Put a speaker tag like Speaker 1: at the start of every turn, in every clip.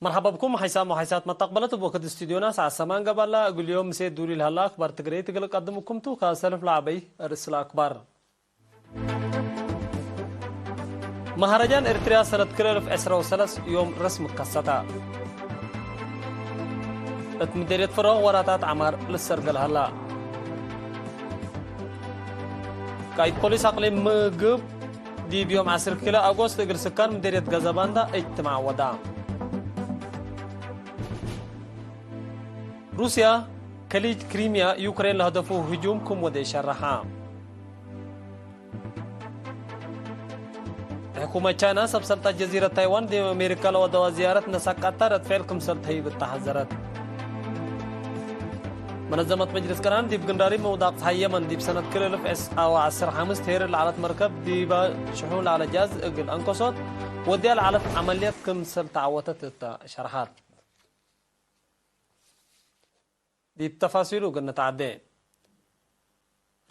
Speaker 1: مرحبا بكم حيسام وحيسات ما تقبلت بوقت استديونا ساعة سمان قبل أقول اليوم مسيد دوري الهلا أخبار تقريت تقول قدمكم تو كاسلف لعبي أرسل أكبر مهرجان إريتريا سنة كلف أسرة وسلس يوم رسم قصتا اتمديريت فرو وراتات عمار للسرق الهلا قايد بوليس أقليم مقب دي بيوم 10 كيلو أغسطس تقل سكان مديريت غزاباندا اجتماع ودا روسيا كليج كريميا يوكرين لهدفه هجومكم ودي شرحا حكومة تشاينا سبسلطة جزيرة تايوان دي أمريكا لودوا زيارة نساقاتا رد فعلكم سلطهي بالتحذرات منظمة مجلس كران دي بقنداري موضاق يمن دي بسنة كلف اس او 10 هير العالة مركب دي شحون على جاز اقل انكسوت ودي العالة عمليات كم سلطة عوتت شرحات دي بتفاصيل وقلنا تعدين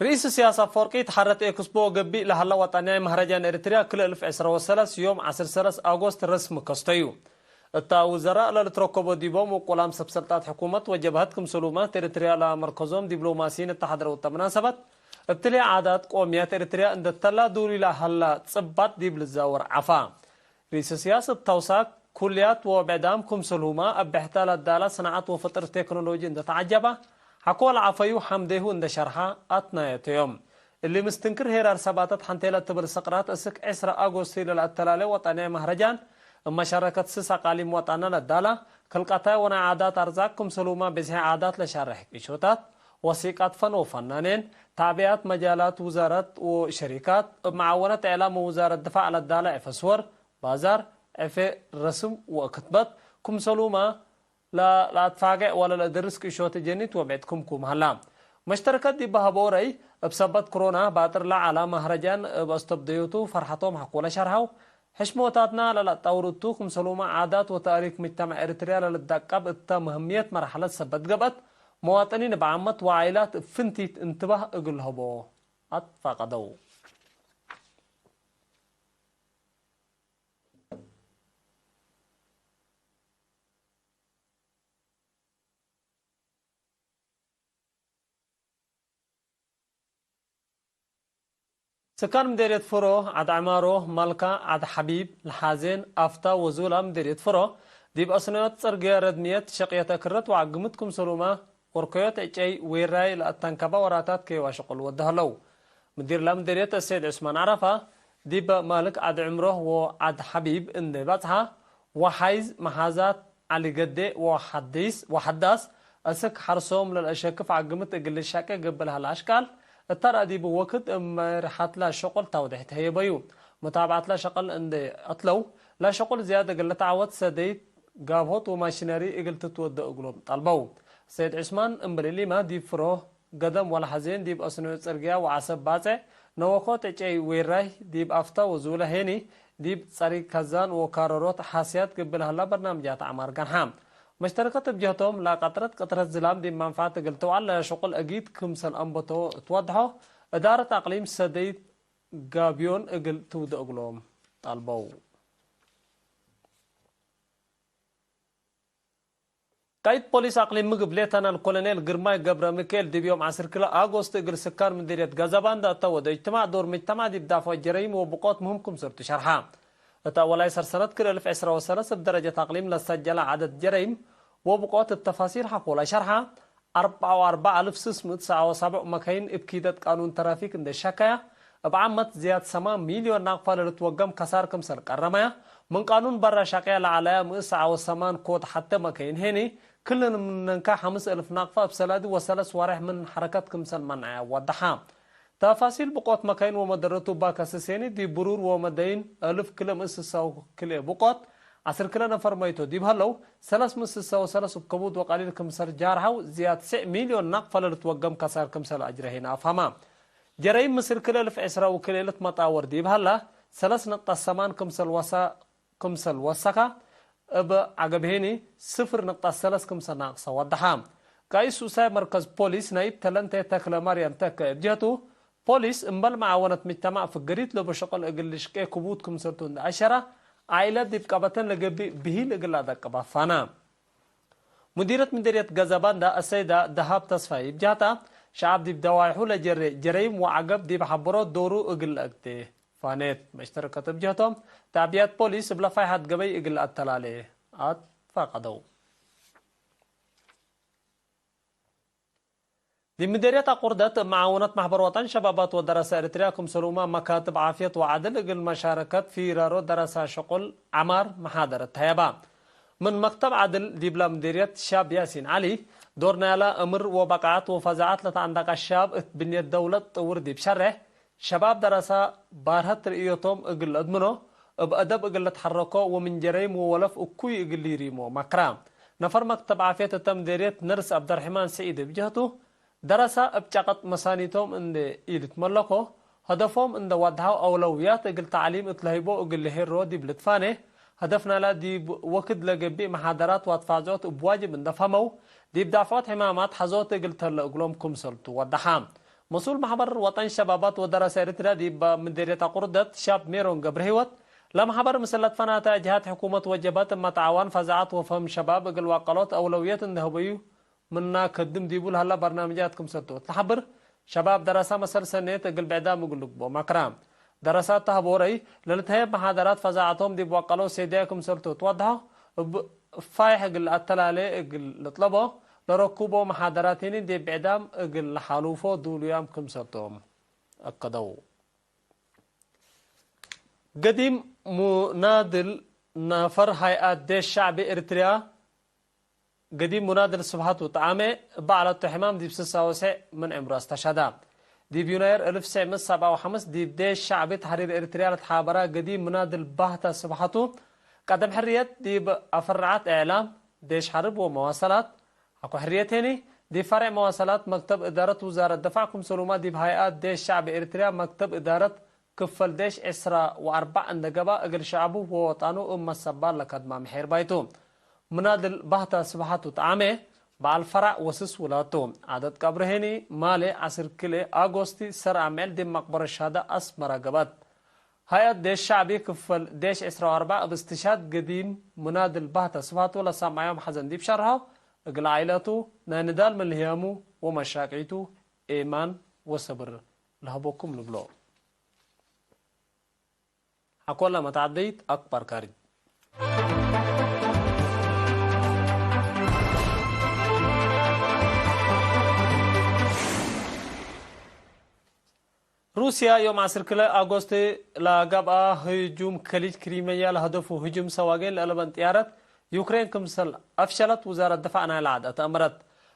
Speaker 1: رئيس السياسة فورقي تحرت اكسبو قبي لهلا وطنية مهرجان اريتريا كل 1013 يوم 10 أغسطس رسم كستيو التوزراء للتركب ديبوم وقلام سبسلطات حكومة وجبهتكم سلومات اريتريا لمركزهم دبلوماسيين التحضر والتمناسبت ابتلي عادات قوميات اريتريا عند التلا دوري لهلا تصبات ديب الزاور عفا رئيس السياسة توساك كليات وبعدامكم سلوما أبحتال الدالة صناعات وفطر تكنولوجي عند تعجبة حكول عفايو حمده عند شرحة أتنايت يوم اللي مستنكر هيرار سباتت حنتيلة تبر سقرات اسك 10 أغسطس للأتلالي وطنية مهرجان اما شركة سسا قاليم وطانا للدالة كالقطاع ونا عادات أرزاقكم سلوما بزها عادات لشارح إشوتات وثيقات فن وفنانين تابعات مجالات وزارات وشركات معاونة إعلام وزارة الدفاع للدالة إفسور بازار إف رسم وكتبت كم سلوما لا تفاقع ولا لدرس كيشوت جنيت وبعدكم كم هلا مشتركات دي بهابوري بسبب كورونا باتر لا على مهرجان باستبديوتو فرحتهم حقولا شرحو حشموتاتنا لا تورطوكم سلوما عادات وتاريخ مجتمع اريتريا للدقب التا مهمية مرحلة سبت قبت مواطنين بعامة وعائلات فنتيت انتباه اقل هبو اتفاقدو سكان مديرية فرو عد عمارو مالكا عد حبيب الحازين أفتا وزولا مديرية فرو ديب أصنعات صرقية ردمية شقية كرت وعقمتكم سلوما وركيوت اجي ويراي لأتنكبا وراتات كي واشقل ودهلو مدير لا مديرية السيد عثمان عرفة ديب مالك عد عمره وعد حبيب اندي باتها وحيز محازات علي قدي وحداس أسك حرصهم للأشاكف عقمت اقل الشاكة قبلها الأشكال الترى دي بوقت رحت لا شغل توضيحت هي بيو متابعة لا شغل عند أطلو لا شغل زيادة قلت تعود سديت قابهوت وماشينري قلت تود أقلوب طالبو سيد عثمان امبريلي ما دي فروه قدم ولا حزين دي بأسنو ترقيا وعصب باتع نوكوت اجي ويراي دي بأفتا وزولة هيني دي بصريق كزان وكاروروت حاسيات قبل هلا برنامجات عمار كان مشتركات بجهتهم لا قطرة زلام دي منفعة قلتوا على شغل أجيد كمسن أنبتو توضحوا إدارة أقليم سديد قابيون اقل تود أقلوم طالبو قايد بوليس أقليم مقبليتنا الكولونيل قرماي قبر ميكيل دي بيوم 10 كيلو أغسطس اقل سكار من ديرية غازاباندا تود اجتماع دور مجتمع دي بدافع الجرائم وبقوت مهمكم صرت شرحا ولا يصير سنة كل 1013 بدرجة أقليم لسجل عدد جرائم وبقوات التفاصيل حقولا شرحة 4679 مكاين ابكيدت قانون ترافيك عند الشكاية بعمت زياد سما مليون ناقفة لتوقم كسار كمسر قرمية من قانون برا شكاية لعليا مقسع وسمان كود حتى مكاين هيني كلنا من ننكا 5000 ناقفة بسلادي وسلس وارح من حركات كمسر منعية وضحام تفاصيل بقوت مكاين ومدرتو باكاسسيني دي برور ومدين 1000 كيلو مسساو كيلو بقوت 10 كيلو نفر ميتو دي بهلو 3 مسساو 3 بكبود وقليل كمسر جارحو زياد 9 مليون نقفة لتوقم كسار كمسر أجرهين أفهما جرائم مصر كيلو 10 كيلو مطاور دي بهلا 3.8 كمسر وسكا عقبهيني 0.3 كمسر ناقصة وضحام قايس وساي مركز بوليس نايب تلنتي تاكلا مريم تاك بجهتو بوليس امبل معاونة مجتمع في القريت لو بشغل اقلش كي كبوتكم سرتون 10 عائلة دي بقبتن لقبي به لقلا دقبا فانا مديرة مديرية غزبان دا السيدة دهاب تصفاي بجاتا شعب دي بدوايحو لجريم وعقب دي بحبرو دورو اقل اقتي فانيت مشتركة بجاتهم تعبيات بوليس بلا فايحات قبي اقل التلالي فاقدو دي مديرية قردت معاونة محبر وطن شبابات ودراسة إريتريا كمسلومة مكاتب عافية وعدل المشاركات في رارو دراسة شغل عمار محاضرة هيبا من مكتب عدل دي بلا مديرية شاب ياسين علي دورنا على أمر وبقعات وفزعات لتعندق الشاب بنية الدولة طور دي بشره شباب دراسة بارهت رئيتهم اقل ادمنو بأدب اقل تحركو ومن جريم وولف اكوي اقل يريمو مكرام نفر مكتب عافية التمديرية نرس عبد الرحمن سعيد بجهته دراسة بجاقت مسانيتهم اند ايلت ملكو هدفهم اند وضعوا أولويات اقل تعليم اتلهيبو اقل هيرو دي بلتفانه هدفنا لا دي وقت لقبي محاضرات واتفاجات بواجب اندفهمو دي بدافعات حمامات حزوت اقل تلقلهم كمسلتو ودحام مسؤول محبر وطن شبابات ودراسة إريتريا دي بمديرية قردت شاب ميرون قبرهيوت لمحبر مسلت فناتا جهات حكومة وجبات اما تعاون فزعات وفهم شباب اقل واقلات أولويات اندهبيو منا كدم ديبول هلا برنامجاتكم ستو تحبر شباب دراسة مسل سنة اقل بعدام اقلق بو مكرام دراسات تهبوري للتهيب محاضرات فزعتهم دي بوقلو سيديكم سلطو توضحوا فايح اقل التلالي اقل لطلبو لركوبو محاضراتين دي بعدام اقل حالوفو دوليام كم سلطوهم اقدو قديم منادل نفر هيئات دي الشعب اريتريا قديم منادل سبحات وطعامه بعلى التحمام دي بسسا وسع من عمره استشهدا دي بيونير 1957 دي بداية الشعبي تحرير إريتريا لتحابرا قديم منادل بحثة سبحته قدم حريات دي بأفرعات إعلام ديش حرب ومواصلات أكو حريات هني دي فرع مواصلات مكتب إدارة وزارة دفعكم سلومات دي بهيئات ديش الشعبي إريتريا مكتب إدارة كفل ديش إسرا وأربع اندقبا أقل شعبه ووطانه السبال لكدما محير بايتو منادل بحثة سبحته طعامه بالفرع وسس ولاتهم عدد قبرهني مالي عصر كله أغسطي سر عمل دي مقبرة الشهادة أسمر قبط هيئة ديش شعبي كفل ديش إسراء أربعة باستشهاد قديم منادل بحثة صفاته لسامع يوم حزن دي بشرها اقل عائلته ناندال من الهيامو ومشاكعته إيمان وصبر لهبوكم نبلو أقول لما تعديت أكبر كارد روسيا يوم 10 أغسطس لقبا هجوم خليج كريميا لهدفه هجوم سواقين لألبان طيارات يوكرين كمسل أفشلت وزارة دفاعنا العادة أمرت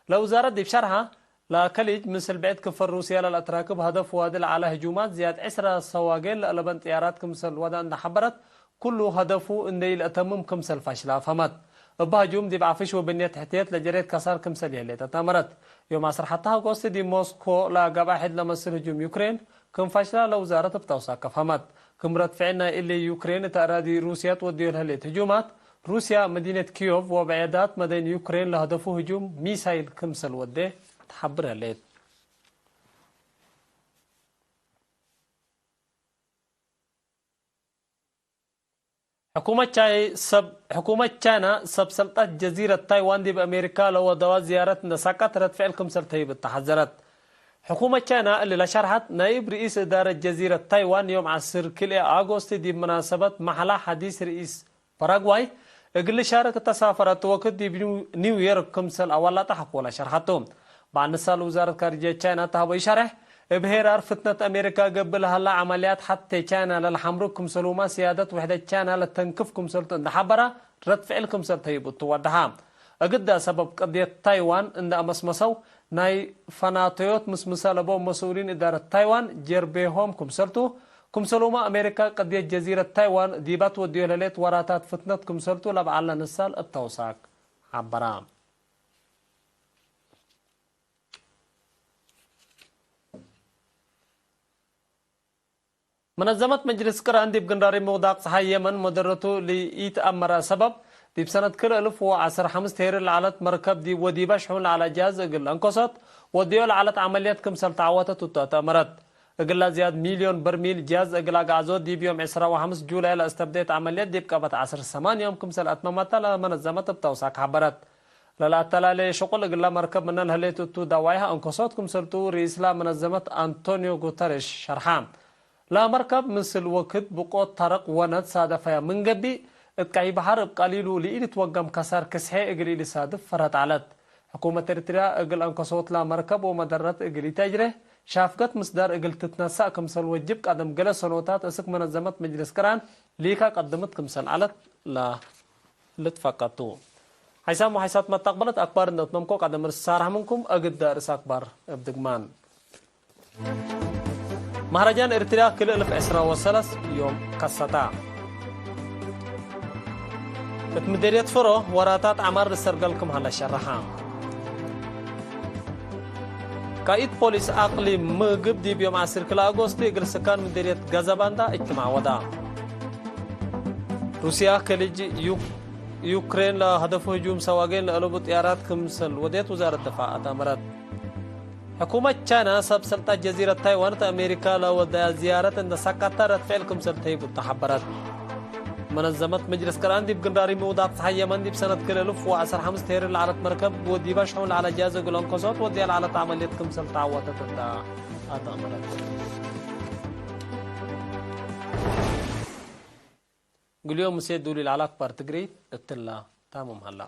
Speaker 1: لوزارة دي بشرحها لخليج مثل بعد كفر روسيا للأتراكب هدف وادل على هجومات زيادة 10 سواقين لألبان طيارات كمسل ودان حبرت كله هدفه إن الأتمم كمسل فاشلة فهمت بهجوم دي بعفش وبنية تحتيات لجريد كسار كمسل يلي تتامرت يوم 10 حتى أغسطس دي موسكو لقبا حد لمسل هجوم يوكرين كم فاشلة لوزارة بتوسع كفهمت كم رد فعلنا اللي يوكرين تأرادي روسيا تودي لها هجومات روسيا مدينة كيوف وبعيادات مدينة يوكرين لهدفه هجوم ميسايل كمسل وده تحبرها ليت حكومة تشاينا سب سلطات جزيرة تايوان دي بأمريكا لو دوا زيارة نساقات رد فعل كمسل تهيب التحذرت حكومة تشاينا اللي لشرحت نائب رئيس إدارة جزيرة تايوان يوم 10 أغسطس دي بمناسبة محلا حديث رئيس باراغواي اقل شارك التسافرات وقت دي نيويورك كمسل أولا تحقوا لشرحتهم بعد نسال وزارة خارجية تشاينا تهبي شرح بهيرار فتنة أمريكا قبل هلا عمليات حتى تشاينا للحمرو كمسلوما سيادة وحدة تشاينا للتنكف كمسلت حبرة رد فعل كمسلت هيبوت ودها أقد سبب قضية تايوان إن أمسمسو ناي فناتيوت مسمسالبو مسؤولين إدارة تايوان جربيهم كمسلوما أمريكا قضية جزيرة تايوان ديبات وديولالات وراتات فتنة كمسلتو لبعلا نسال التوساك عبرام منظمة مجلس قرآن دي بقنراري موضاق صحي يمن مدرته ليتأمر سبب دي بسنة كل 1015 هير العالت مركب دي ودي بشحون على جاز قل انقصت وديول على عمليات كمسل تعواتت وتأمرت اقلا زياد مليون برميل جاز اقلا قعزود دي بيوم 25 جولاي لاستبديت عمليات دي بقبت 10 يوم كمسل اتمامتا لمنظمة بتوساك حبرت للا تلالي شغل اقلا مركب من الهليتو تو دوايها انكسوتكم سرتو رئيسلا منظمة أنطونيو غوتريش شرحام لا مركب مثل وقت بقوت طرق ونت صادفة من قبي اتقعي بحر بقليلو لإلي توقم كسار كسحي اقلي لصادف فرات علت حكومة إريتريا اقل انكسوت لا مركب ومدرت اقلي تجره شافقت مصدر اقل تتنسى كمسل وجب قدم قلس سنوتات اسك منظمة مجلس كران ليكا قدمت كمسل علت لا لتفقطو حيسام وحيسات ما تقبلت أكبر نتنمكو قدم رسارة منكم أقد دارس أكبر ابدقمان مهرجان إريتريا كل 1013 يوم كستا مديرية فرو وراتات عمار رسرقلكم هلا شرحان قائد بوليس أقليم مقب دي بيوم 10 كلا أغسطي قل سكان مديرية غازاباندا اجتماع ودا روسيا كليجي يوكرين لهدف هجوم سواقين لقلوب طيارات كمسل وديت وزارة الدفاع أمرت حكومة تشاينا سب سلطة جزيرة تايوان أمريكا لودا زيارة إن سكترت فعل كمسل تيب تحبرت منظمة مجلس كران دي بقنداري موضات صحية من دي بسنة كل 1015 تير العرض مركب ودي بشحون على جازة قلون كسوت ودي على عملية كمسل تعوتت أمرت قل يوم مسيد دولي العلاق بارتقري اتلا تامم هلا